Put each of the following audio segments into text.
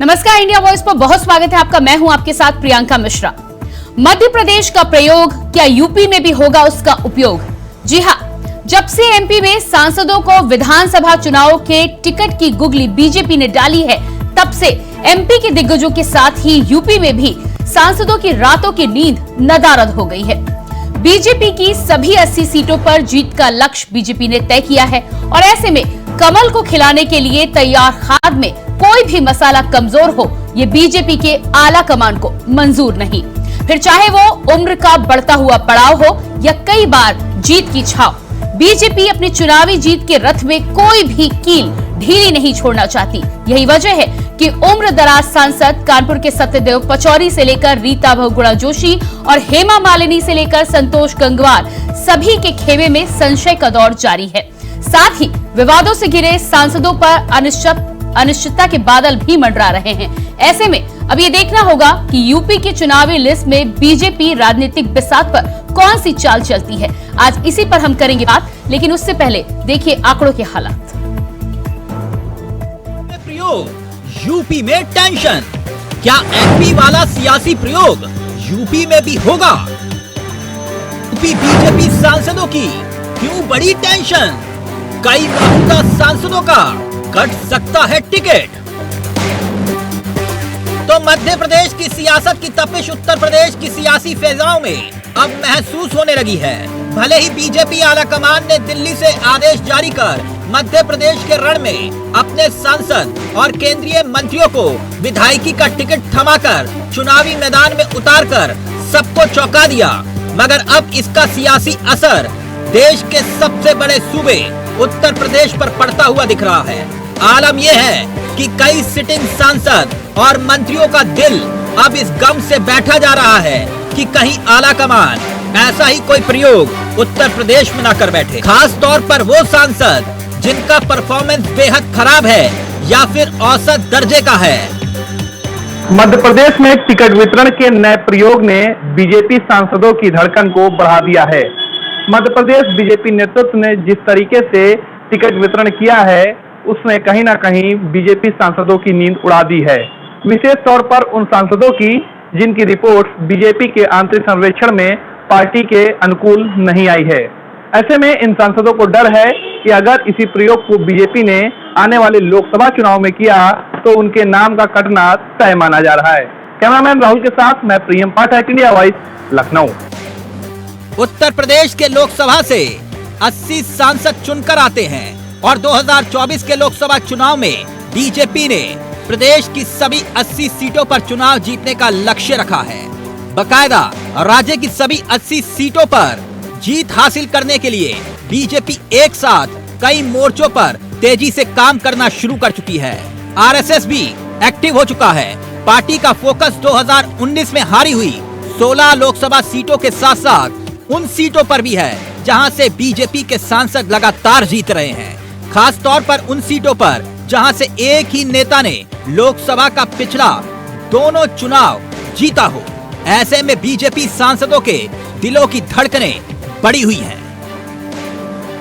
नमस्कार, India voice पर बहुत स्वागत है आपका। मैं हूं आपके साथ प्रियंका मिश्रा। मध्य प्रदेश का प्रयोग क्या यूपी में भी होगा उसका उपयोग? जी हां, जब से एमपी में सांसदों को विधानसभा चुनाव के टिकट की गुगली बीजेपी ने डाली है, तब से एमपी के दिग्गजों के साथ ही यूपी में भी सांसदों की रातों की नींद नदारद हो गई है। बीजेपी की सभी 80 सीटों पर जीत का लक्ष्य बीजेपी ने तय किया है और ऐसे में कमल को खिलाने के लिए तैयार खाद में कोई भी मसाला कमजोर हो, ये बीजेपी के आला कमान को मंजूर नहीं। फिर चाहे वो उम्र का बढ़ता हुआ पड़ाव हो या कई बार जीत की छाव, बीजेपी अपनी चुनावी जीत के रथ में कोई भी कील ढीली नहीं छोड़ना चाहती। यही वजह है कि उम्र दराज सांसद कानपुर के सत्यदेव पचौरी से लेकर रीता बहुगुणा जोशी और हेमा मालिनी से लेकर संतोष गंगवार, सभी के खेमे में संशय का दौर जारी है। साथ ही विवादों से घिरे सांसदों पर अनिश्चितता के बादल भी मंडरा रहे हैं। ऐसे में अब ये देखना होगा कि यूपी की चुनावी लिस्ट में बीजेपी राजनीतिक बिसात पर कौन सी चाल चलती है। आज इसी पर हम करेंगे बात, लेकिन उससे पहले देखिए आंकड़ों के हालात। प्रयोग यूपी में टेंशन, क्या एमपी वाला सियासी प्रयोग यूपी में भी होगा? यूपी बीजेपी सांसदों की क्यों बड़ी टेंशन? कई मौजूदा सांसदों का कट सकता है टिकट। तो मध्य प्रदेश की सियासत की तपिश उत्तर प्रदेश की सियासी फैजाओं में अब महसूस होने लगी है। भले ही बीजेपी आलाकमान ने दिल्ली से आदेश जारी कर मध्य प्रदेश के रण में अपने सांसद और केंद्रीय मंत्रियों को विधायकी का टिकट थमाकर चुनावी मैदान में उतारकर सबको चौंका दिया, मगर अब इसका सियासी असर देश के सबसे बड़े सूबे उत्तर प्रदेश पर पड़ता हुआ दिख रहा है। आलम यह है कि कई सिटिंग सांसद और मंत्रियों का दिल अब इस गम से बैठा जा रहा है कि कहीं आलाकमान ऐसा ही कोई प्रयोग उत्तर प्रदेश में न कर बैठे। खास तौर पर वो सांसद जिनका परफॉर्मेंस बेहद खराब है या फिर औसत दर्जे का है। मध्य प्रदेश में टिकट वितरण के नए प्रयोग ने बीजेपी सांसदों की धड़कन को बढ़ा दिया है। मध्य प्रदेश बीजेपी नेतृत्व ने जिस तरीके से टिकट वितरण किया है, उसने कहीं ना कहीं बीजेपी सांसदों की नींद उड़ा दी है। विशेष तौर पर उन सांसदों की जिनकी रिपोर्ट बीजेपी के आंतरिक सर्वेक्षण में पार्टी के अनुकूल नहीं आई है। ऐसे में इन सांसदों को डर है कि अगर इसी प्रयोग को बीजेपी ने आने वाले लोकसभा चुनाव में किया तो उनके नाम का कटना तय माना जा रहा है। कैमरामैन राहुल के साथ मैं प्रियम पाठक, इंडिया वॉइस, लखनऊ। उत्तर प्रदेश के लोकसभा से 80 सांसद चुनकर आते हैं और 2024 के लोकसभा चुनाव में बीजेपी ने प्रदेश की सभी 80 सीटों पर चुनाव जीतने का लक्ष्य रखा है। बकायदा राज्य की सभी 80 सीटों पर जीत हासिल करने के लिए बीजेपी एक साथ कई मोर्चों पर तेजी से काम करना शुरू कर चुकी है। आरएसएस भी एक्टिव हो चुका है। पार्टी का फोकस 2019 में हारी हुई 16 लोकसभा सीटों के साथ साथ उन सीटों पर भी है जहां से बीजेपी के सांसद लगातार जीत रहे हैं। खास तौर पर उन सीटों पर जहां से एक ही नेता ने लोकसभा का पिछला दोनों चुनाव जीता हो। ऐसे में बीजेपी सांसदों के दिलों की धड़कनें बढ़ी हुई हैं।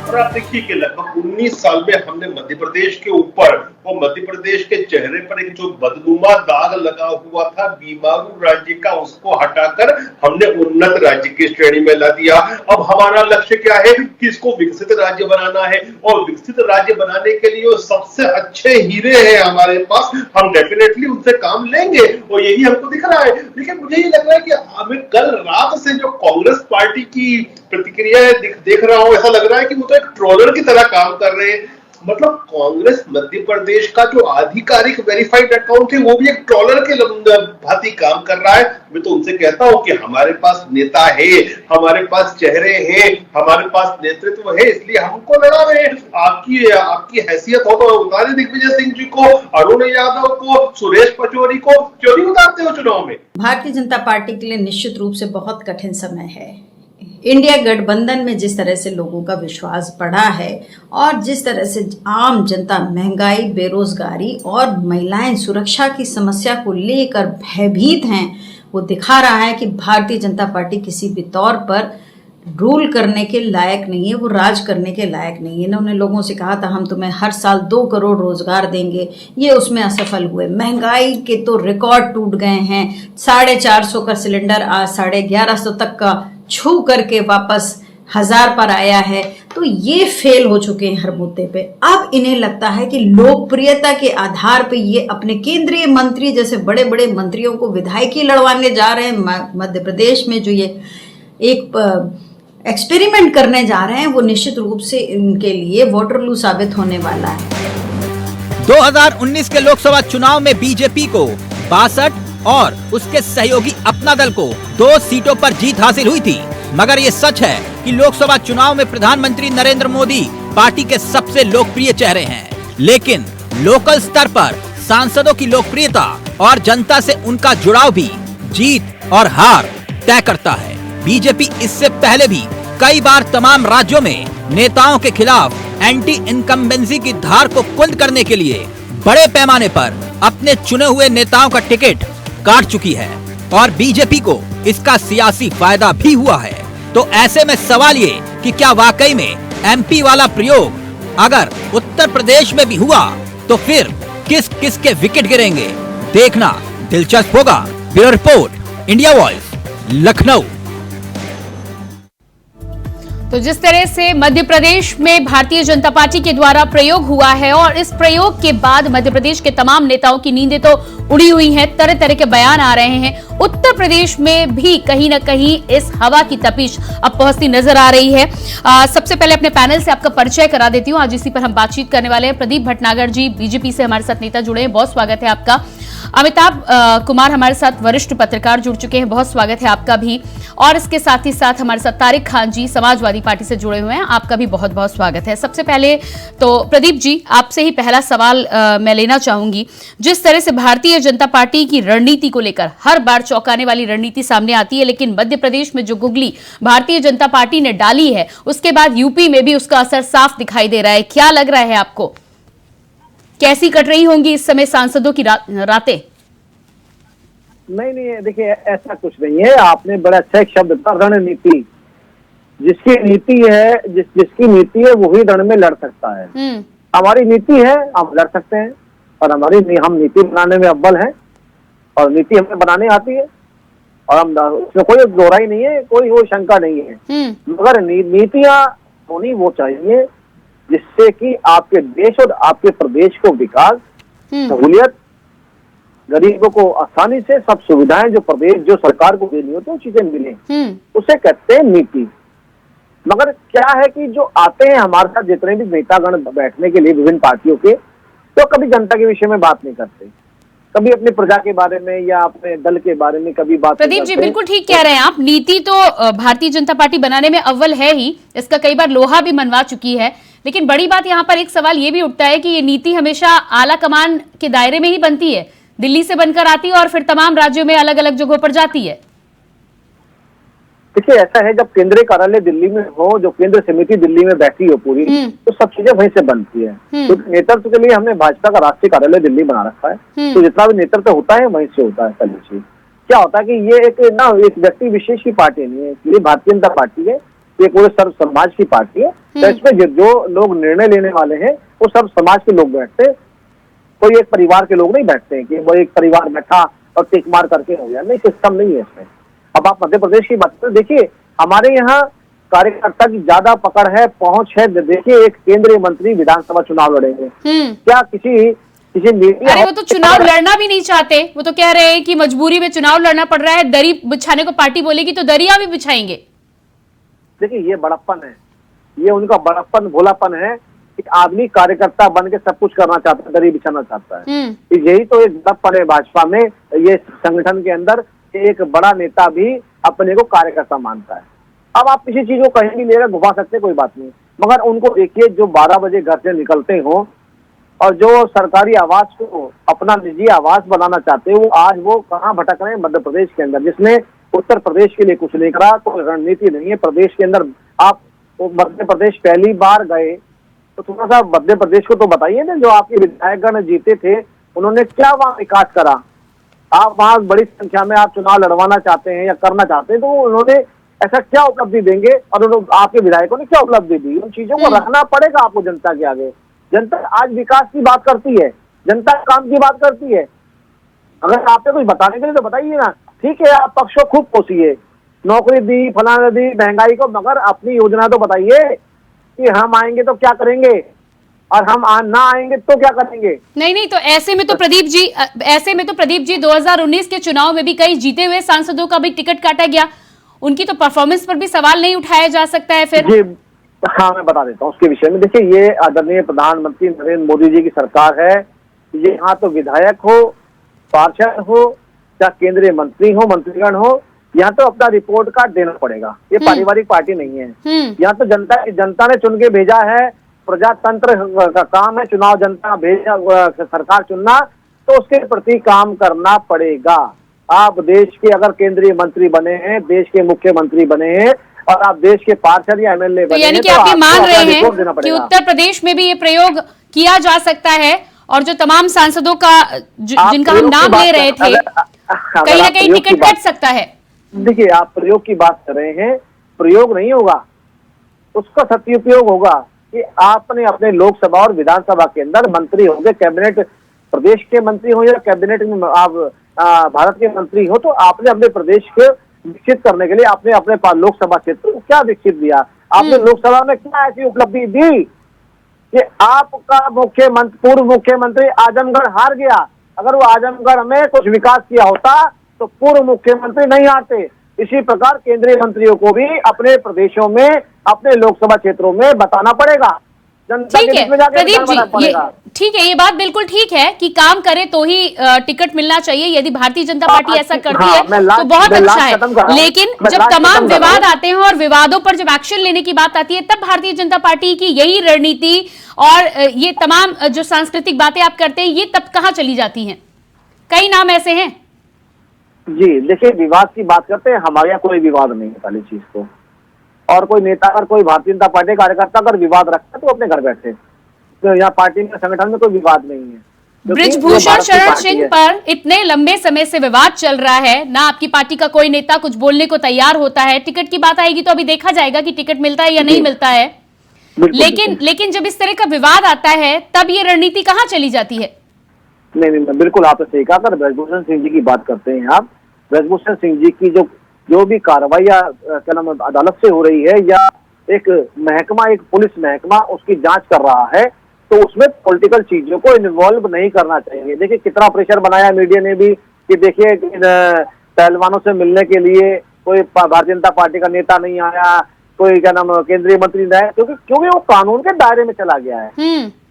और आप देखिए कि लगभग 19 साल में हमने मध्य प्रदेश के ऊपर, वो मध्य प्रदेश के चेहरे पर एक जो बदनुमा दाग लगा हुआ था बीमारू राज्य का, उसको हटाकर हमने उन्नत राज्य की श्रेणी में ला दिया। अब हमारा लक्ष्य क्या है कि इसको विकसित राज्य बनाना है और विकसित राज्य बनाने के लिए वो सबसे अच्छे हीरे हैं हमारे पास, हम डेफिनेटली उनसे काम लेंगे और यही हमको दिख रहा है। लेकिन मुझे ये लग रहा है कि हमें कल रात से जो कांग्रेस पार्टी की प्रतिक्रिया देख रहा हूं, ऐसा लग रहा है कि वो तो एक ट्रोलर की तरह काम कर रहे हैं। मतलब कांग्रेस मध्य प्रदेश का जो आधिकारिक वेरीफाइड अकाउंट है, वो भी एक ट्रोलर के भांति काम कर रहा है। मैं तो उनसे कहता हूं कि हमारे पास नेता है, हमारे पास चेहरे हैं, हमारे पास नेतृत्व है, इसलिए हमको लड़ा रहे हैं। आपकी हैसियत हो तो उतारे दिग्विजय सिंह जी को, अरुण यादव को, सुरेश पचौरी को, क्यों नहीं उतारते हो चुनाव में? भारतीय जनता पार्टी के लिए निश्चित रूप से बहुत कठिन समय है। इंडिया गठबंधन में जिस तरह से लोगों का विश्वास बढ़ा है और जिस तरह से आम जनता महंगाई, बेरोजगारी और महिलाएं सुरक्षा की समस्या को लेकर भयभीत हैं, वो दिखा रहा है कि भारतीय जनता पार्टी किसी भी तौर पर रूल करने के लायक नहीं है, वो राज करने के लायक नहीं है। इन्होंने लोगों से कहा था हम तुम्हें हर साल 2 करोड़ रोजगार देंगे, ये उसमें असफल हुए। महंगाई के तो रिकॉर्ड टूट गए हैं। 450 का सिलेंडर आज 1150 तक का छू करके वापस 1000 पर आया है। तो ये फेल हो चुके हैं हर मुद्दे पे। अब इन्हें लगता है कि लोकप्रियता के आधार पे ये अपने केंद्रीय मंत्री जैसे बड़े बड़े मंत्रियों को विधायकी लड़वाने जा रहे हैं। मध्य प्रदेश में जो ये एक एक्सपेरिमेंट करने जा रहे हैं, वो निश्चित रूप से इनके लिए वाटरलू साबित होने वाला है। 2019 के लोकसभा चुनाव में बीजेपी को 62 और उसके सहयोगी अपना दल को 2 सीटों पर जीत हासिल हुई थी। मगर ये सच है कि लोकसभा चुनाव में प्रधानमंत्री नरेंद्र मोदी पार्टी के सबसे लोकप्रिय चेहरे हैं, लेकिन लोकल स्तर पर सांसदों की लोकप्रियता और जनता से उनका जुड़ाव भी जीत और हार तय करता है। बीजेपी इससे पहले भी कई बार तमाम राज्यों में नेताओं के खिलाफ एंटी इनकम्बेंसी की धार को कुंद करने के लिए बड़े पैमाने पर अपने चुने हुए नेताओं का टिकट काट चुकी है और बीजेपी को इसका सियासी फायदा भी हुआ है। तो ऐसे में सवाल ये कि क्या वाकई में एमपी वाला प्रयोग अगर उत्तर प्रदेश में भी हुआ तो फिर किस किस के विकेट गिरेंगे, देखना दिलचस्प होगा। Bureau report, India voice, Lucknow. तो जिस तरह से मध्य प्रदेश में भारतीय जनता पार्टी के द्वारा प्रयोग हुआ है और इस प्रयोग के बाद मध्य प्रदेश के तमाम नेताओं की नींदें तो उड़ी हुई हैं, तरह तरह के बयान आ रहे हैं। उत्तर प्रदेश में भी कहीं ना कहीं इस हवा की तपिश अब पहुंचती नजर आ रही है। सबसे पहले अपने पैनल से आपका परिचय करा देती हूँ। आज इसी पर हम बातचीत करने वाले हैं। प्रदीप भटनागर जी बीजेपी से हमारे साथ नेता जुड़े हैं, बहुत स्वागत है आपका। अमिताभ कुमार हमारे साथ वरिष्ठ पत्रकार जुड़ चुके हैं, बहुत स्वागत है आपका भी। और इसके साथ ही साथ हमारे साथ तारिक खान जी समाजवादी पार्टी से जुड़े हुए हैं, आपका भी बहुत बहुत स्वागत है। सबसे पहले तो प्रदीप जी आपसे ही पहला सवाल मैं लेना चाहूंगी। जिस तरह से भारतीय जनता पार्टी की रणनीति को लेकर हर बार चौंकाने वाली रणनीति सामने आती है, लेकिन मध्य प्रदेश में जो गुगली भारतीय जनता पार्टी ने डाली है उसके बाद यूपी में भी उसका असर साफ दिखाई दे रहा है। क्या लग रहा है आपको, कैसी कट रही होंगी इस समय सांसदों की रातें? नहीं, देखिए ऐसा कुछ नहीं है। आपने बड़ा अच्छा एक शब्द था, रणनीति। जिसकी नीति है, जिसकी नीति है वही रण में लड़ सकता है। हमारी नीति है, हम लड़ सकते हैं और हम नीति बनाने में अव्वल हैं और नीति हमें बनाने आती है और हम उसमें कोई दोहराई नहीं है, कोई वो शंका नहीं है। मगर नीतियां होनी वो चाहिए जिससे कि आपके देश और आपके प्रदेश को विकास, सहूलियत, गरीबों को आसानी से सब सुविधाएं जो प्रदेश जो सरकार को देनी होती है वो चीजें मिले, उसे कहते हैं नीति। मगर क्या है कि जो आते हैं हमारे साथ जितने भी नेतागण बैठने के लिए विभिन्न पार्टियों के, तो कभी जनता के विषय में बात नहीं करते, कभी अपनी प्रजा के बारे में या अपने दल के बारे में कभी बात। प्रदीप जी बिल्कुल ठीक कह रहे हैं आप। नीति तो भारतीय जनता पार्टी बनाने में अव्वल है ही, इसका कई बार लोहा भी मनवा चुकी है। लेकिन बड़ी बात यहाँ पर एक सवाल ये भी उठता है कि ये नीति हमेशा आला कमान के दायरे में ही बनती है, दिल्ली से बनकर आती है और फिर तमाम राज्यों में अलग अलग जगहों पर जाती है। देखिए ऐसा है, जब केंद्रीय कार्यालय दिल्ली में हो, जो केंद्र समिति दिल्ली में बैठी हो पूरी, तो सब चीजें वहीं से बनती है। तो नेतृत्व के लिए हमने भाजपा का राष्ट्रीय कार्यालय दिल्ली बना रखा है, तो जितना भी नेतृत्व होता है वहीं से होता है। पहली चीज क्या होता है कि ये एक व्यक्ति विशेष की पार्टी नहीं है, ये भारतीय जनता पार्टी है, ये पूरे सर्व समाज की पार्टी है। तो इसमें जो लोग निर्णय लेने वाले हैं वो सर्व समाज के लोग बैठते हैं, कोई एक परिवार के लोग नहीं बैठते हैं कि वो एक परिवार बैठा और टिक मार करके हो गया, नहीं, सिस्टम नहीं है इसमें। अब आप मध्य प्रदेश की बात करें, देखिए हमारे यहाँ कार्यकर्ता की ज्यादा पकड़ है, पहुंच है। देखिए एक केंद्रीय मंत्री विधानसभा चुनाव लड़ेंगे, क्या किसी मीडिया? अरे वो तो चुनाव लड़ना भी नहीं चाहते, वो तो कह रहे हैं कि मजबूरी में चुनाव लड़ना पड़ रहा है, दरी बिछाने को पार्टी बोलेगी तो दरिया भी बिछाएंगे। देखिए ये बड़प्पन है, ये उनका बड़प्पन भोलापन है कि आदमी कार्यकर्ता बन के सब कुछ करना चाहता है, दरी बिछाना चाहता है। यही तो एक बड़प्पन है भाजपा में। ये संगठन के अंदर एक बड़ा नेता भी अपने को कार्यकर्ता मानता है। अब आप किसी चीज को कहीं भी लेकर घुमा सकते, कोई बात नहीं, मगर उनको देखिए जो 12 बजे घर से निकलते हो और जो सरकारी आवास को अपना निजी आवास बनाना चाहते हैं, वो आज वो कहाँ भटक रहे हैं? मध्य प्रदेश के अंदर, जिसने उत्तर प्रदेश के लिए कुछ नहीं करा, कोई रणनीति नहीं है प्रदेश के अंदर। आप मध्य प्रदेश पहली बार गए तो थोड़ा सा मध्य प्रदेश को तो बताइए ना, जो आपके विधायकगण जीते थे उन्होंने क्या वहाँ विकास करा। आप वहाँ बड़ी संख्या में आप चुनाव लड़वाना चाहते हैं या करना चाहते हैं, तो उन्होंने ऐसा क्या उपलब्धि देंगे और उन आपके विधायकों ने क्या उपलब्धि दी, उन चीजों को रखना पड़ेगा आपको जनता के आगे। जनता आज विकास की बात करती है, जनता काम की बात करती है। अगर आपने कुछ बताने के लिए तो बताइए ना। ठीक है, आप पक्ष को खूब कोसिए, नौकरी दी, फलाना दी, महंगाई को, मगर अपनी योजना तो बताइए कि हम आएंगे तो क्या करेंगे और हम ना आएंगे तो क्या करेंगे। नहीं तो ऐसे में तो प्रदीप जी 2019 के चुनाव में भी कई जीते हुए सांसदों का भी टिकट काटा गया, उनकी तो परफॉर्मेंस पर भी सवाल नहीं उठाया जा सकता है फिर? जी हाँ, मैं बता देता हूँ उसके विषय में। देखिए, ये आदरणीय प्रधानमंत्री नरेंद्र मोदी जी की सरकार है। ये यहाँ तो विधायक हो, पार्षद हो, या केंद्रीय मंत्री हो, मंत्रीगण हो, यहाँ तो अपना रिपोर्ट कार्ड देना पड़ेगा। ये पारिवारिक पार्टी नहीं है। यहाँ तो जनता ने चुन के भेजा है, प्रजातंत्र का काम है, चुनाव जनता भेजा, सरकार चुनना, तो उसके प्रति काम करना पड़ेगा। आप देश के अगर केंद्रीय मंत्री बने हैं, देश के मुख्यमंत्री बने हैं और आप देश के पार्षद या एमएलए बने हैं, यानी कि आप ये मान रहे हैं कि उत्तर प्रदेश में भी ये प्रयोग किया जा सकता है और जो तमाम सांसदों का जिनका हम नाम ले रहे थे, कहीं ना कहीं टिकट कट सकता है? देखिए, आप प्रयोग की बात कर रहे हैं, प्रयोग नहीं होगा, उसका सदुपयोग होगा कि आपने अपने लोकसभा और विधानसभा के अंदर मंत्री होंगे, कैबिनेट, प्रदेश के मंत्री हो या कैबिनेट में आप भारत के मंत्री हो, तो आपने अपने प्रदेश को विकसित करने के लिए आपने अपने लोकसभा क्षेत्र को क्या विकसित दिया, आपने लोकसभा में क्या ऐसी उपलब्धि दी कि आपका पूर्व मुख्यमंत्री आजमगढ़ हार गया। अगर वो आजमगढ़ में कुछ विकास किया होता तो पूर्व मुख्यमंत्री नहीं हारते। इसी प्रकार केंद्रीय मंत्रियों को भी अपने प्रदेशों में, अपने लोकसभा क्षेत्रों में बताना पड़ेगा। ठीक है प्रदीप जी, ठीक है, ये बात बिल्कुल ठीक है कि काम करे तो ही टिकट मिलना चाहिए। यदि भारतीय जनता पार्टी ऐसा करती है तो बहुत अच्छा है, लेकिन जब तमाम विवाद आते हैं और विवादों पर जब एक्शन लेने की बात आती है, तब भारतीय जनता पार्टी की यही रणनीति और ये तमाम जो सांस्कृतिक बातें आप करते हैं, ये तब कहाँ चली जाती हैं? कई नाम ऐसे हैं। जी देखिए, विवाद की बात करते हैं, हमारे यहाँ कोई विवाद नहीं है पहली चीज को। और कोई नेता अगर, कोई भारतीय जनता पार्टी कार्यकर्ता अगर विवाद रखता है तो अपने घर बैठे, तो यहाँ पार्टी में, संगठन में कोई विवाद नहीं है। बृजभूषण शरण सिंह पर इतने लंबे समय से विवाद चल रहा है, ना आपकी पार्टी का कोई नेता कुछ बोलने को तैयार होता है। टिकट की बात आएगी तो अभी देखा जाएगा कि टिकट मिलता है या नहीं मिलता है, लेकिन जब इस तरह का विवाद आता है तब ये रणनीति कहाँ चली जाती है? नहीं, बिल्कुल आपने सही कहा। अगर बृजभूषण सिंह जी की बात करते हैं आप, बृजभूषण सिंह जी की जो भी कार्रवाई या क्या नाम अदालत से हो रही है, या एक महकमा, एक पुलिस महकमा उसकी जांच कर रहा है, तो उसमें पॉलिटिकल चीजों को इन्वॉल्व नहीं करना चाहिए। देखिए, कितना प्रेशर बनाया मीडिया ने भी कि देखिए पहलवानों से मिलने के लिए कोई भारतीय जनता पार्टी का नेता नहीं आया, कोई क्या नाम केंद्रीय मंत्री नहीं आया, क्योंकि वो कानून के दायरे में चला गया है।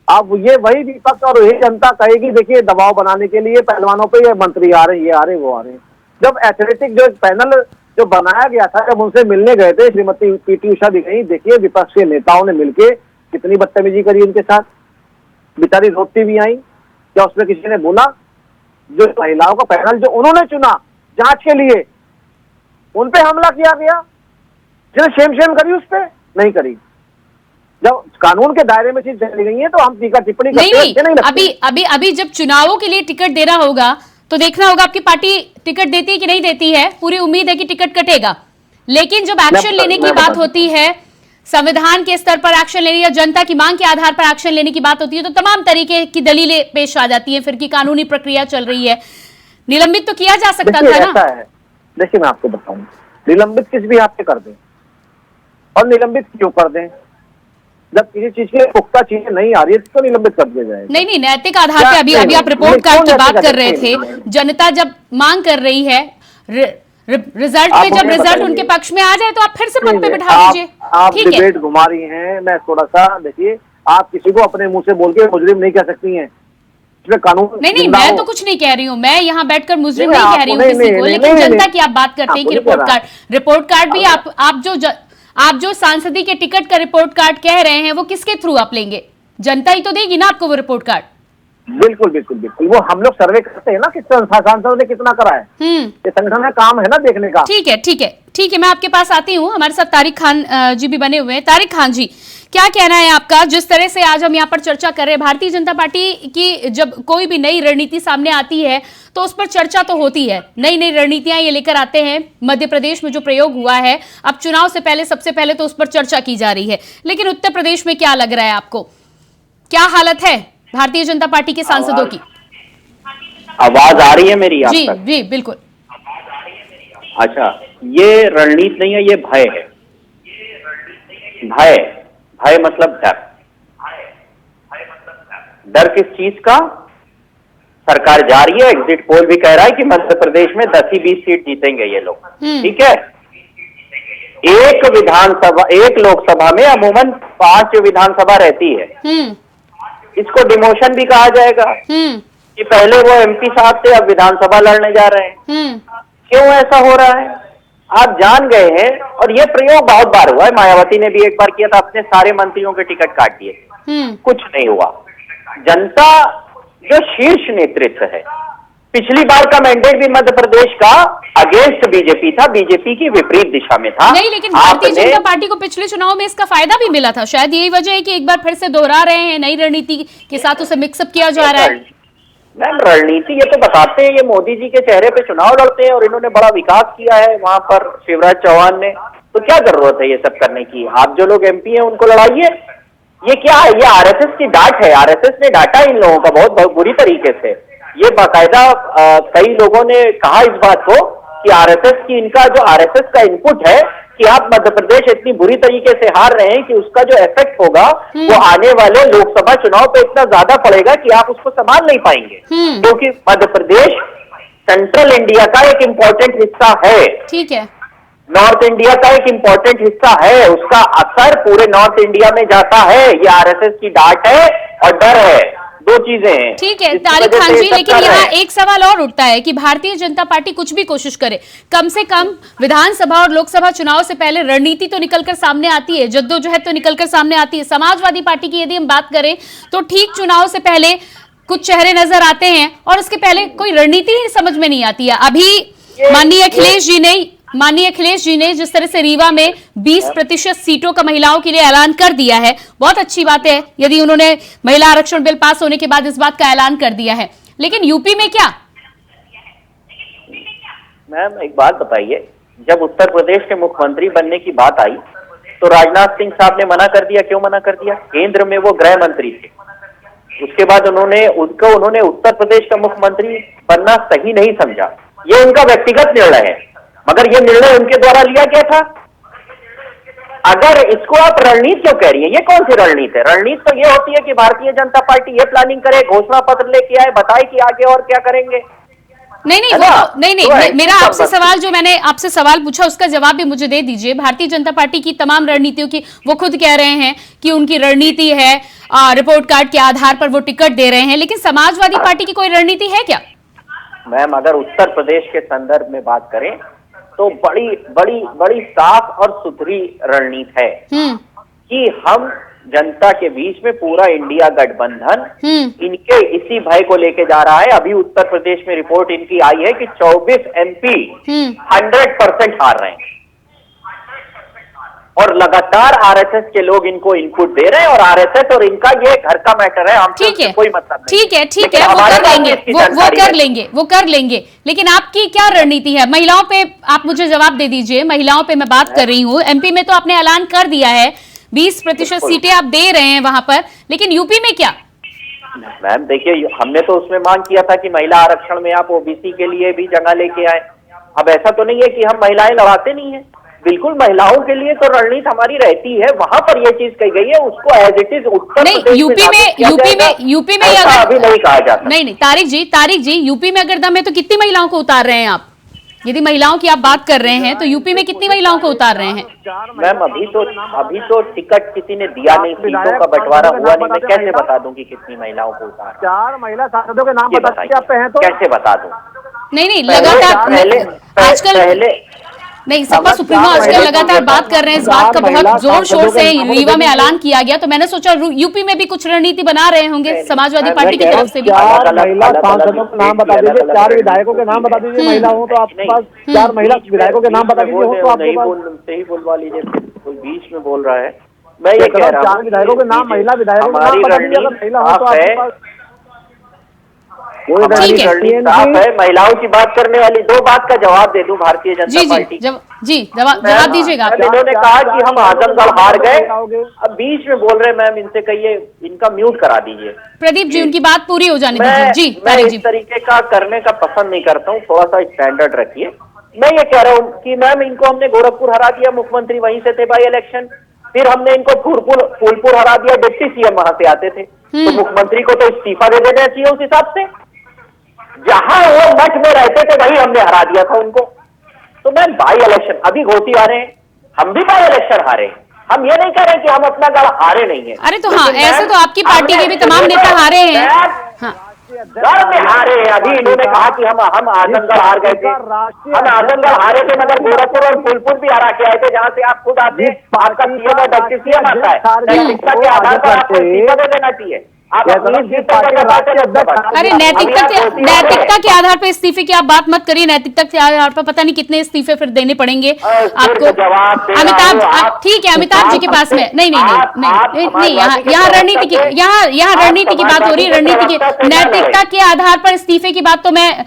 अब ये वही विपक्ष और यही जनता कहेगी देखिए दबाव बनाने के लिए पहलवानों पे ये मंत्री आ रहे, ये आ रहे, वो आ रहे। जब एथलेटिक जो पैनल जो बनाया गया था, जब उनसे मिलने गए थे, श्रीमती पीटी उषा भी गई, देखिए विपक्ष के नेताओं ने मिलके कितनी बदतमीजी करी उनके साथ, बेचारी रोती भी आई। क्या उसमें किसी ने बोला? जो महिलाओं का पैनल जो उन्होंने चुना जांच के लिए, उन पे हमला किया गया, जिन्हें शेम करी उस पे नहीं करी। जब कानून के दायरे में चीज चली गई है तो हम टीका टिप्पणी नहीं। अभी जब चुनावों के लिए टिकट देना होगा तो देखना होगा आपकी पार्टी टिकट देती है कि नहीं देती है। पूरी उम्मीद है कि टिकट कटेगा, लेकिन जब एक्शन लेने की बात होती है, संविधान के स्तर पर एक्शन लेने या जनता की मांग के आधार पर एक्शन लेने की बात होती है, तो तमाम तरीके की दलीलें पेश आ जाती है फिर की कानूनी प्रक्रिया चल रही है। निलंबित तो किया जा सकता था ना। देखिए, मैं आपको बताऊं, निलंबित किस भी आपसे कर दें और निलंबित क्यों कर दें? जब किसी चीज की पुख्ता चीजें नहीं आ रही है तो निलंबित कर दिया जाएगा। नहीं, नैतिक आधार पे अभी आप रिपोर्ट कार्ड की बात कर रहे थे। जनता जब मांग कर रही है रिजल्ट में, जब रिजल्ट उनके पक्ष में आ जाए तो आप फिर से पद पे बिठा दीजिए। आप डिबेट घुमा रही हैं। मैं थोड़ा सा देखिए, आप किसी को अपने मुंह से बोल के मुजरिम नहीं कह सकती हैं, इसमें कानून नहीं, मैं तो कुछ नहीं कह रही हूँ। मैं यहाँ बैठकर मुजरिम नहीं कह रही हूँ किसी को, लेकिन जनता की आप बात करते हैं कि रिपोर्ट कार्ड भी आप जो सांसदी के टिकट का रिपोर्ट कार्ड कह रहे हैं वो किसके थ्रू आप लेंगे? जनता ही तो देगी ना आपको वो रिपोर्ट कार्ड। बिल्कुल बिल्कुल बिल्कुल, वो हम लोग सर्वे करते हैं ना कि सांसदों ने कितना करा है, ये संगठन का काम है ना देखने का। ठीक है ठीक है ठीक है, मैं आपके पास आती हूँ। हमारे साथ तारिक खान जी भी बने हुए हैं। तारिक खान जी, क्या कहना है आपका? जिस तरह से आज हम यहाँ पर चर्चा कर रहे हैं, भारतीय जनता पार्टी की जब कोई भी नई रणनीति सामने आती है तो उस पर चर्चा तो होती है, नई नई रणनीतियां ये लेकर आते हैं। मध्य प्रदेश में जो प्रयोग हुआ है, अब चुनाव से पहले सबसे पहले तो उस पर चर्चा की जा रही है, लेकिन उत्तर प्रदेश में क्या लग रहा है आपको? क्या हालत है भारतीय जनता पार्टी के सांसदों की? आवाज आ रही है मेरी आप जी तक? जी बिल्कुल। अच्छा, ये रणनीति नहीं है, ये भय है। भय भय मतलब डर। डर किस चीज का? सरकार जा रही है, एग्जिट पोल भी कह रहा है कि मध्य प्रदेश में 10 ही 20 सीट जीतेंगे ये लोग, ठीक है। एक विधानसभा, एक लोकसभा में अमूमन 5 विधानसभा रहती है। इसको डिमोशन भी कहा जाएगा कि पहले वो एमपी साहब थे, अब विधानसभा लड़ने जा रहे हैं। क्यों ऐसा हो रहा है आप जान गए हैं, और ये प्रयोग बहुत बार हुआ है। मायावती ने भी एक बार किया था, अपने सारे मंत्रियों के टिकट काट दिए, कुछ नहीं हुआ। जनता जो शीर्ष नेतृत्व है, पिछली बार का मैंडेट भी मध्य प्रदेश का अगेंस्ट बीजेपी था, बीजेपी की विपरीत दिशा में था। नहीं, लेकिन भारतीय जनता पार्टी को पिछले चुनाव में इसका फायदा भी मिला था। शायद यही वजह है कि एक बार फिर से दोहरा रहे हैं, नई रणनीति के साथ उसे मिक्सअप किया जा रहा है। मैम, रणनीति ये तो बताते हैं, ये मोदी जी के चेहरे पे चुनाव लड़ते हैं और इन्होंने बड़ा विकास किया है वहां पर शिवराज चौहान ने, तो क्या जरूरत है ये सब करने की? आप जो लोग एमपी हैं उनको लड़ाइए। ये क्या है? ये आरएसएस की डांट है। आरएसएस ने डांटा इन लोगों का बहुत बुरी तरीके से। ये बाकायदा कई लोगों ने कहा इस बात को कि आरएसएस की, इनका जो आरएसएस का इनपुट है कि आप मध्य प्रदेश इतनी बुरी तरीके से हार रहे हैं कि उसका जो इफेक्ट होगा वो आने वाले लोकसभा चुनाव पे इतना ज्यादा पड़ेगा कि आप उसको संभाल नहीं पाएंगे, क्योंकि मध्य प्रदेश सेंट्रल इंडिया का एक इंपॉर्टेंट हिस्सा है। ठीक है, नॉर्थ इंडिया का एक इंपॉर्टेंट हिस्सा है, उसका असर पूरे नॉर्थ इंडिया में जाता है। ये आरएसएस की डांट है और डर है, दो चीजें हैं। ठीक है तारिक खान जी, लेकिन यहाँ एक सवाल और उठता है कि भारतीय जनता पार्टी कुछ भी कोशिश करे, कम से कम विधानसभा और लोकसभा चुनाव से पहले रणनीति तो निकलकर सामने आती है, जद्दोजहद तो निकलकर सामने आती है। समाजवादी पार्टी की यदि हम बात करें तो ठीक चुनाव से पहले कुछ चेहरे नजर आते हैं और उसके पहले कोई रणनीति ही समझ में नहीं आती है। अभी माननीय अखिलेश जी ने जिस तरह से रीवा में 20% सीटों का महिलाओं के लिए ऐलान कर दिया है, बहुत अच्छी बात है यदि उन्होंने महिला आरक्षण बिल पास होने के बाद इस बात का ऐलान कर दिया है, लेकिन यूपी में क्या? मैम, एक बात बताइए, जब उत्तर प्रदेश के मुख्यमंत्री बनने की बात आई तो राजनाथ सिंह साहब ने मना कर दिया। क्यों मना कर दिया? केंद्र में वो गृह मंत्री थे। उसके बाद उन्होंने उत्तर प्रदेश का मुख्यमंत्री बनना सही नहीं समझा। ये उनका व्यक्तिगत निर्णय है, मगर ये निर्णय उनके द्वारा लिया गया था। अगर इसको आप रणनीति क्यों कह रही है? ये कौन सी रणनीति है? रणनीति तो ये होती है कि भारतीय जनता पार्टी ये प्लानिंग करे, घोषणा पत्र लेके आए, बताए कि आगे और क्या करेंगे। नहीं, मेरा आपसे सवाल, जो मैंने आपसे सवाल पूछा उसका जवाब भी मुझे दे दीजिए। भारतीय जनता पार्टी की तमाम रणनीतियों की वो खुद कह रहे हैं कि उनकी रणनीति है, रिपोर्ट कार्ड के आधार पर वो टिकट दे रहे हैं, लेकिन समाजवादी पार्टी की कोई रणनीति है क्या? मैम, अगर उत्तर प्रदेश के संदर्भ में बात करें तो बड़ी बड़ी बड़ी साफ और सुथरी रणनीति है कि हम जनता के बीच में पूरा इंडिया गठबंधन इनके इसी भय को लेके जा रहा है। अभी उत्तर प्रदेश में रिपोर्ट इनकी आई है कि 24 एमपी 100% हार रहे हैं और लगातार आरएसएस के लोग इनको इनपुट दे रहे हैं, और आरएसएस और इनका ये घर का मैटर है, हमसे कोई मतलब नहीं। ठीक है, वो कर लेंगे, लेकिन आपकी क्या रणनीति है? महिलाओं पे आप मुझे जवाब दे दीजिए। महिलाओं पे मैं बात कर रही हूँ। एमपी में तो आपने ऐलान कर दिया है, 20% सीटें आप दे रहे हैं वहां पर, लेकिन यूपी में क्या? मैम देखिए, हमने तो उसमें मांग किया था कि महिला आरक्षण में आप ओबीसी के लिए भी जगह लेके आए। अब ऐसा तो नहीं है कि हम महिलाएं लड़ाते नहीं है, बिल्कुल महिलाओं के लिए तो रणनीति हमारी रहती है। वहां पर यह चीज कही गई है, उसको as it is Uttar Pradesh UP में अगर अभी नहीं कहा जाता। नहीं, तारिक जी, यूपी में अगर दम है तो कितनी महिलाओं को उतार रहे हैं आप? यदि महिलाओं की आप बात कर रहे हैं तो यूपी में कितनी महिलाओं को उतार रहे हैं? मैम, अभी तो टिकट किसी ने दिया नहीं, सीटों का बंटवारा हुआ नहीं, मैं कैसे बता दूं कि कितनी महिलाओं को उतार? 4 महिला सांसदों के नाम बताइए, आप पे हैं तो कैसे बता दूं? नहीं, लगातार आजकल नहीं, सपा सुप्रीमो आजकल लगातार बात कर रहे हैं, इस बात का बहुत जोर शोर से रीवा में ऐलान किया गया, तो मैंने सोचा यूपी में भी कुछ रणनीति बना रहे होंगे समाजवादी पार्टी की तरफ से भी। 4 महिला सांसदों के नाम बता दीजिए, 4 विधायकों के नाम बता दीजिए, महिला हो तो आपके पास 4 महिला विधायकों के नाम बता दीजिए, हो तो आपके पास सही बोलवा लीजिए, कोई बीच में बोल रहा है। मैं ये कह रहा हूँ 4 विधायकों के नाम, महिला विधायकों के नाम बता दीजिए, अगर महिला हो तो आपके पास हमारी रणनीति साफ है। महिलाओं की बात करने वाली, 2 बात का जवाब दे दूं भारतीय जनता पार्टी। जवाब दीजिएगा। इन्होंने कहा कि हम आजमगढ़ हार गए, अब बीच में बोल रहे मैम, इनसे कहिए इनका म्यूट करा दीजिए। प्रदीप जी, उनकी बात पूरी हो जाने दीजिए। जी, मैं इस तरीके का करने का पसंद नहीं करता हूँ, थोड़ा सा स्टैंडर्ड रखिए। मैं ये कह रहा हूँ कि मैम इनको हमने गोरखपुर हरा दिया, मुख्यमंत्री वहीं से थे बाई इलेक्शन, फिर हमने इनको फूलपुर हरा दिया, डिप्टी सीएम वहां से आते थे, तो मुख्यमंत्री को तो इस्तीफा दे देना चाहिए उस हिसाब से। जहां वो मठ में रहते थे वहीं हमने हरा दिया था उनको। तो मैम बाई इलेक्शन अभी घोटी आ रहे हैं, हम भी बाई इलेक्शन हारे, हम ये नहीं कह रहे कि हम अपना गढ़ हारे नहीं है। अरे तो हाँ, ऐसे तो आपकी पार्टी के भी तमाम नेता हारे हैं। गढ़ में हारे हैं। अभी इन्होंने कहा कि हम आजमगढ़ हार गए थे, हम आजमगढ़ हारे थे, मगर गोरखपुर और फूलपुर भी हरा के आए थे, जहां से आप खुद आते हैं, आपका सीएम और डिप्टी सीएम आता है, नैतिकता के आधार पर आपको इस्तीफा दे देना चाहिए। अरे नैतिकता के आधार पर इस्तीफे की आप बात मत करिए, नैतिकता के आधार पर पता नहीं कितने इस्तीफे फिर देने पड़ेंगे आपको। अमिताभ, ठीक है, अमिताभ जी के पास में नहीं, यहाँ रणनीति की यहाँ रणनीति की बात हो रही है, रणनीति की नैतिकता के आधार पर इस्तीफे की बात तो मैं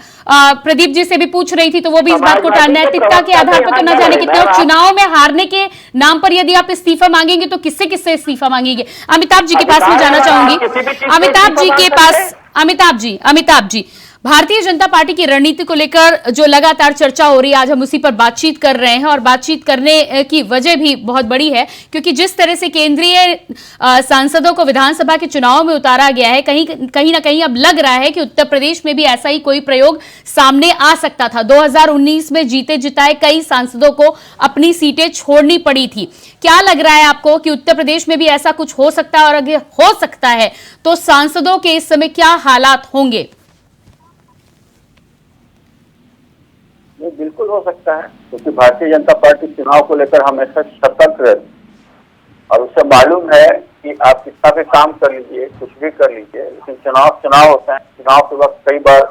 प्रदीप जी से भी पूछ रही थी, तो वो भी इस बात को नैतिकता के आधार पर तो न जाने कितने, और चुनाव में हारने के नाम पर यदि आप इस्तीफा मांगेंगे तो किससे किससे इस्तीफा मांगेंगे। अमिताभ जी के पास में जाना चाहूंगी। अमिताभ जी, भारतीय जनता पार्टी की रणनीति को लेकर जो लगातार चर्चा हो रही है, आज हम उसी पर बातचीत कर रहे हैं, और बातचीत करने की वजह भी बहुत बड़ी है, क्योंकि जिस तरह से केंद्रीय सांसदों को विधानसभा के चुनाव में उतारा गया है, कहीं ना कहीं अब लग रहा है कि उत्तर प्रदेश में भी ऐसा ही कोई प्रयोग सामने आ सकता था। 2019 में जीते जिताए कई सांसदों को अपनी सीटें छोड़नी पड़ी थी। क्या लग रहा है आपको कि उत्तर प्रदेश में भी ऐसा कुछ हो सकता है, और अगर हो सकता है तो सांसदों के इस समय क्या हालात होंगे? नहीं, बिल्कुल हो सकता है, क्योंकि भारतीय जनता पार्टी चुनाव को लेकर हमेशा सतर्क रहती है, और उसे मालूम है कि आप कितना भी काम कर लीजिए, कुछ भी कर लीजिए, लेकिन चुनाव होते हैं, चुनाव के वक्त कई बार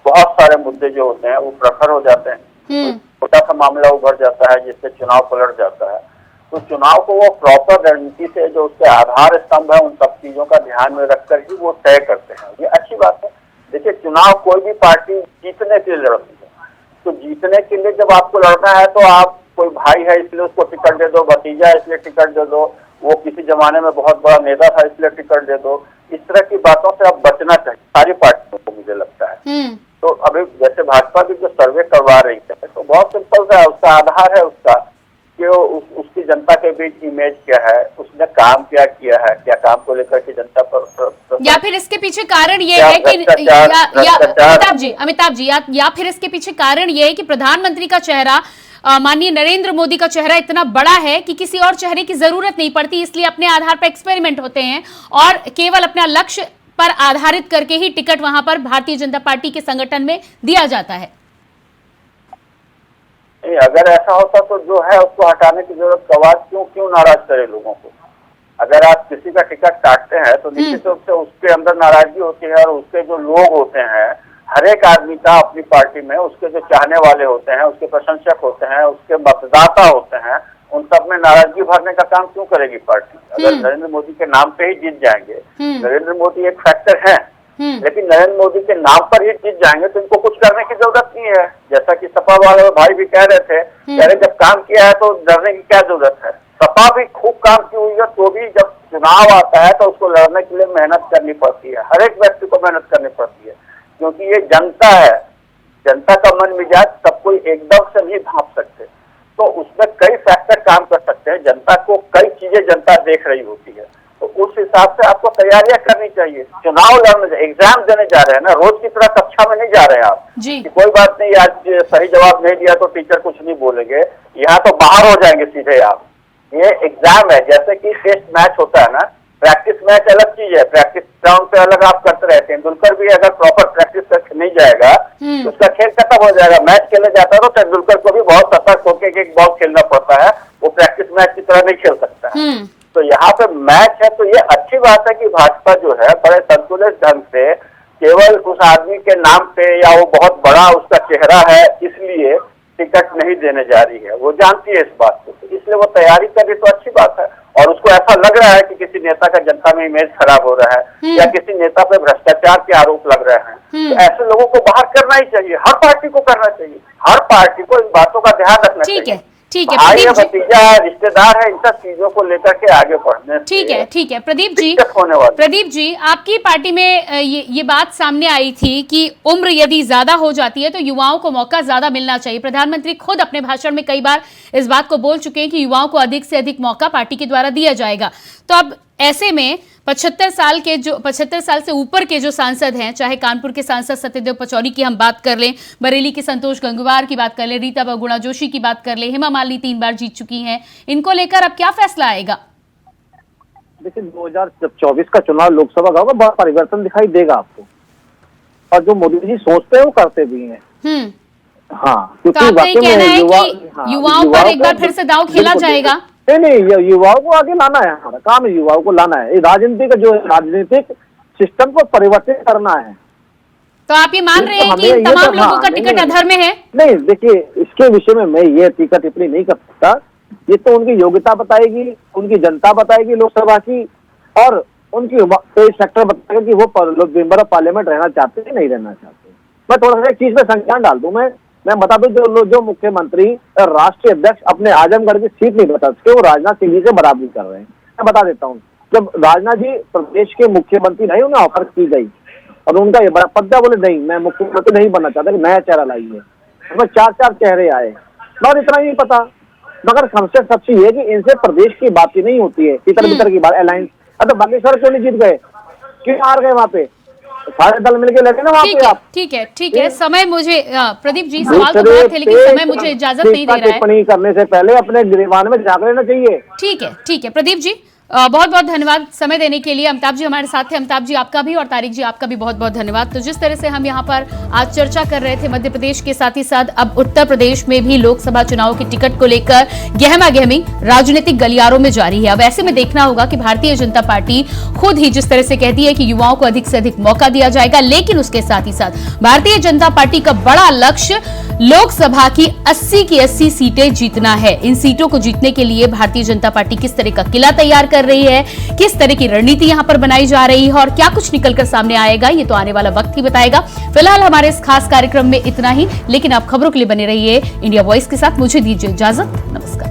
बहुत सारे मुद्दे जो होते हैं वो प्रखर हो जाते हैं, छोटा सा मामला उभर जाता है जिससे चुनाव पलट जाता है। तो चुनाव को वो प्रॉपर रणनीति से, जो उसके आधार स्तंभ है, उन सब चीजों का ध्यान में रखकर ही वो तय करते हैं। ये अच्छी बात है। देखिए, चुनाव कोई भी पार्टी जीतने के लिए लड़ती है, तो जीतने के लिए जब आपको लड़ना है तो आप, कोई भाई है इसलिए उसको टिकट दे दो, भतीजा है इसलिए टिकट दे दो, वो किसी जमाने में बहुत बड़ा नेता था इसलिए टिकट दे दो, इस तरह की बातों से अब बचना चाहिए सारी पार्टियों को, मुझे लगता है। तो अभी जैसे भाजपा भी जो सर्वे करवा रही है, तो बहुत सिंपल सा उसका आधार है उसका, कि उसकी जनता के बीच इमेज क्या है, उसने काम क्या किया है, क्या काम को लेकर के जनता पर, या फिर इसके पीछे कारण ये है कि अमिताभ जी, या फिर इसके पीछे कारण ये है कि प्रधानमंत्री का चेहरा, माननीय नरेंद्र मोदी का चेहरा इतना बड़ा है कि किसी और चेहरे की जरूरत नहीं पड़ती, इसलिए अपने आधार पर एक्सपेरिमेंट होते हैं और केवल अपना लक्ष्य पर आधारित करके ही टिकट वहां पर भारतीय जनता पार्टी के संगठन में दिया जाता है। अगर ऐसा होता तो जो है उसको हटाने की जरूरत, आवाज क्यों नाराज करे लोगों को। अगर आप किसी का टिकट काटते हैं तो निश्चित रूप से उसके अंदर नाराजगी होती है, और उसके जो लोग होते हैं, हर एक आदमी का अपनी पार्टी में उसके जो चाहने वाले होते हैं, उसके प्रशंसक होते हैं, उसके मतदाता होते हैं, उन सब में नाराजगी भरने का काम क्यों करेगी पार्टी। अगर नरेंद्र मोदी के नाम पे ही जीत जाएंगे, नरेंद्र मोदी एक फैक्टर है, लेकिन नरेंद्र मोदी के नाम पर ही जीत जाएंगे तो इनको कुछ करने की जरूरत नहीं है। जैसा कि सपा वाले भाई भी कह रहे थे, जब काम किया है तो डरने की क्या जरूरत है। सपा भी खूब काम की हुई है, तो भी जब चुनाव आता है तो उसको लड़ने के लिए मेहनत करनी पड़ती है, हर एक व्यक्ति को मेहनत करनी पड़ती है, क्योंकि ये जनता है, जनता का मन मिजाज सब कोई एकदम से नहीं भाप सकते, तो उसमें कई फैक्टर काम कर सकते हैं। जनता को कई चीजें जनता देख रही होती है, तो उस हिसाब से आपको तैयारियां करनी चाहिए। चुनाव लड़ने, एग्जाम देने जा रहे हैं ना, रोज की तरह कक्षा में नहीं जा रहे हैं आप कि कोई बात नहीं, आज सही जवाब नहीं दिया तो टीचर कुछ नहीं बोलेंगे, यहाँ तो बाहर हो जाएंगे सीधे आप। ये एग्जाम है, जैसे कि टेस्ट मैच होता है ना, प्रैक्टिस मैच अलग चीज है, प्रैक्टिस ग्राउंड पे अलग आप करते रहे। तेंदुलकर भी अगर प्रॉपर प्रैक्टिस करके नहीं जाएगा तो उसका खेल खत्म हो जाएगा। मैच खेलने जाता है तो तेंदुलकर को भी बहुत सतर्क होकर एक बॉल खेलना पड़ता है, वो प्रैक्टिस मैच की तरह नहीं खेल सकता है। तो यहाँ पे मैच है, तो ये अच्छी बात है कि भाजपा जो है बड़े संतुलित ढंग से केवल उस आदमी के नाम पे या वो बहुत बड़ा उसका चेहरा है इसलिए टिकट नहीं देने जा रही है, वो जानती है इस बात को, इसलिए वो तैयारी कर रही, तो अच्छी बात है। और उसको ऐसा लग रहा है कि किसी नेता का जनता में इमेज खराब हो रहा है या किसी नेता पे भ्रष्टाचार के आरोप लग रहे हैं, तो ऐसे लोगों को बाहर करना ही चाहिए, हर पार्टी को करना चाहिए, हर पार्टी को इन बातों का ध्यान रखना चाहिए। ठीक है भाई प्रदीप है, भतीजा है, रिश्तेदार है, इन सब चीजों को लेकर के आगे बढ़ने। ठीक है प्रदीप जी, होने वाली। प्रदीप जी, आपकी पार्टी में ये बात सामने आई थी कि उम्र यदि ज्यादा हो जाती है तो युवाओं को मौका ज्यादा मिलना चाहिए। प्रधानमंत्री खुद अपने भाषण में कई बार इस बात को बोल चुके हैं कि युवाओं को अधिक से अधिक मौका पार्टी के द्वारा दिया जाएगा। तो अब ऐसे में 75 साल से ऊपर के जो सांसद हैं, चाहे कानपुर के सांसद सत्यदेव पचौरी की हम बात कर लें, बरेली के संतोष गंगवार की बात कर लें, रीता बहुगुणा जोशी की बात कर लें, हेमा मालिनी 3 बार जीत चुकी हैं, इनको लेकर अब क्या फैसला आएगा? देखिए 2024 का चुनाव लोकसभा का होगा, बड़ा परिवर्तन दिखाई देगा आपको, और जो मोदी जी सोचते हैं वो करते भी हैं। हाँ, तो आपका ये कहना है कि युवाओं पर एक बार फिर से दांव खेला जाएगा? नहीं, युवाओं को आगे लाना है, हमारा काम है युवाओं को लाना है। राजनीति का जो राजनीतिक सिस्टम को परिवर्तित करना है। तो आप ये मान रहे हैं कि इन तमाम लोगों का टिकट अधर में है? नहीं, देखिए इसके विषय में मैं ये टीका टिप्पणी नहीं कर सकता, ये तो उनकी योग्यता बताएगी, उनकी जनता बताएगी लोकसभा की, और उनकी सेक्टर बताएगा कि वो मेंबर ऑफ पार्लियामेंट रहना चाहते हैं नहीं रहना चाहते। मैं थोड़ा सा एक चीज में संज्ञान डाल दूं, मैं बता दूं, जो मुख्यमंत्री राष्ट्रीय अध्यक्ष अपने आजमगढ़ की सीट नहीं बता सके, वो राजनाथ सिंह जी से बराबरी कर रहे हैं। मैं बता देता हूँ, जब राजनाथ जी प्रदेश के मुख्यमंत्री नहीं, उन्हें ऑफर की गई और उनका ये बड़ा पद्दा, बोले नहीं मैं मुख्यमंत्री नहीं बनना चाहता, नया चेहरा लाइए। उसमें 4 चेहरे आए, और इतना ही नहीं पता, मगर हमसे सबसे ये कि इनसे प्रदेश की बात ही नहीं होती है, इतर भीतर की बात, अलायंस। अब बागेश्वर क्यों नहीं जीत गए, क्यों हार गए वहां पे? सारे दल मिलके लगे ना वहाँ पे। आप ठीक है समय मुझे प्रदीप जी सवाल तो बहुत थे, लेकिन समय मुझे इजाजत नहीं दे रहा है। टिप्पणी करने से पहले अपने गिरबान में झांक लेना चाहिए। ठीक है प्रदीप जी, बहुत बहुत धन्यवाद समय देने के लिए। अमिताभ जी हमारे साथ थे। अमिताभ जी आपका भी और तारिक जी आपका भी बहुत बहुत धन्यवाद। तो जिस तरह से हम यहाँ पर आज चर्चा कर रहे थे मध्य प्रदेश के साथ ही साथ अब उत्तर प्रदेश में भी लोकसभा चुनाव की टिकट को लेकर गहमा गहमी राजनीतिक गलियारों में जारी है। अब ऐसे में देखना होगा कि भारतीय जनता पार्टी खुद ही जिस तरह से कहती है कि युवाओं को अधिक से अधिक मौका दिया जाएगा, लेकिन उसके साथ ही साथ भारतीय जनता पार्टी का बड़ा लक्ष्य लोकसभा की 80 की 80 सीटें जीतना है। इन सीटों को जीतने के लिए भारतीय जनता पार्टी किस तरह का किला तैयार कर रही है, किस तरह की रणनीति यहां पर बनाई जा रही है और क्या कुछ निकलकर सामने आएगा, ये तो आने वाला वक्त ही बताएगा। फिलहाल हमारे इस खास कार्यक्रम में इतना ही, लेकिन आप खबरों के लिए बने रहिए इंडिया वॉइस के साथ। मुझे दीजिए इजाजत, नमस्कार।